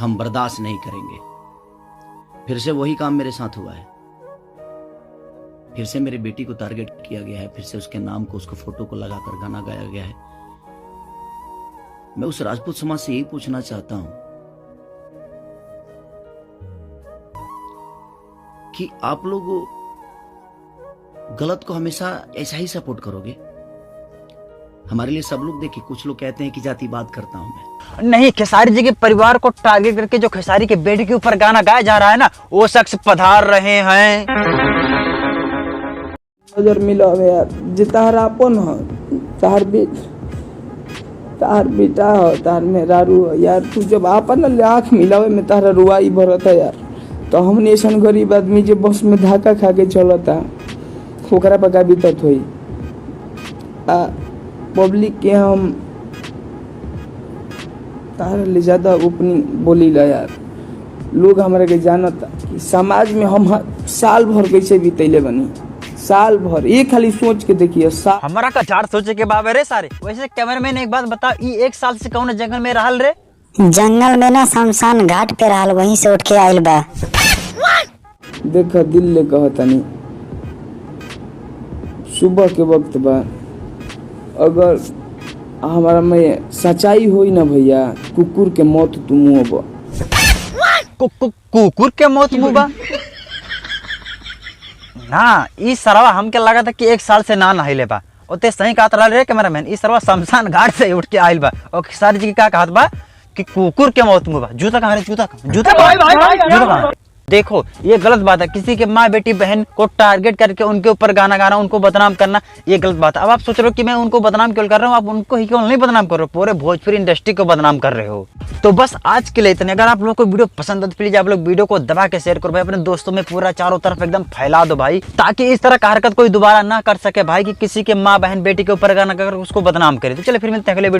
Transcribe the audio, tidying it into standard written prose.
हम बर्दाश्त नहीं करेंगे। फिर से वही काम मेरे साथ हुआ है। फिर से मेरी बेटी को टारगेट किया गया है, फिर से उसके नाम को, उसको फोटो को लगाकर गाना गाया गया है। मैं उस राजपूत समाज से यही पूछना चाहता हूं कि आप लोग गलत को हमेशा ऐसा ही सपोर्ट करोगे? हमारे लिए सब लोग देखिए, कुछ लोग कहते हैं कि जातिवाद करता हूं मैं। नहीं, खेसारी जी के परिवार को टारगेट करके जो खेसारी के बेटे के ऊपर गाना गाया जा रहा है ना, वो शख्स पधार रहे हैं। नजर मिलावे यार, जे तारापन हो, तार बेटा हो, तार मेहरारू हो यार। तू जब आपन आँख मिलावे में तारा रुआई भरत है यार, तो हमने ऐसा गरीब आदमी जो बस में धक्का खा के चलता, ओकरा पर का बीतत हुई। पब्लिक के हम तारा ले ज्यादा ओपनिंग बोली ला यार। लोग हमारे के जानता कि समाज में हम साल भर कैसे बीतैले बनी, साल भर। ये खाली सोच के देखिए, हमारा का चार सोचे के बाबे रे सारे। वैसे कैमरामैन एक बात बता, ई एक साल से कौन जंगल में रहल रे? जंगल में ना शमशान घाट पे रहल, वहीं से उठ के आइल बा। देख दिल ले कहतनी, सुबह के वक्त बा, अगर हमारा में सच्चाई होई ना भैया, कुकुर के मौत तू मुँह। कुकुर के मौत मुबा ना। ई सरवा हमके लगा था कि एक साल से ना नहिले बा। ओते सही कहत रहल रे कैमरामैन, ई सरवा शमशान घाट से उठ के आइल बा। और खेसारी जी का कहत बा कि कुकुर के मौत मुबा। जूता कहां रे? जूता कहां? देखो, ये गलत बात है। किसी के माँ बेटी बहन को टारगेट करके उनके ऊपर गाना गाना, उनको बदनाम करना, ये गलत बात है। अब आप सोच रहे हो कि मैं उनको बदनाम क्यों कर रहा हूँ? आप उनको ही क्यों नहीं बदनाम कर रहे हो, पूरे भोजपुरी इंडस्ट्री को बदनाम कर रहे हो। तो बस आज के लिए इतने। अगर आप लोगों को वीडियो पसंद है तो प्लीज आप लोग वीडियो को दबा के शेयर करो भाई, अपने दोस्तों में पूरा चारों तरफ एकदम फैला दो भाई, ताकि इस तरह का हरकत कोई दोबारा ना कर सके भाई, कि किसी के माँ बहन बेटी के ऊपर गाना गाकर उसको बदनाम करे। तो चलिए फिर मिलते हैं अगले वीडियो।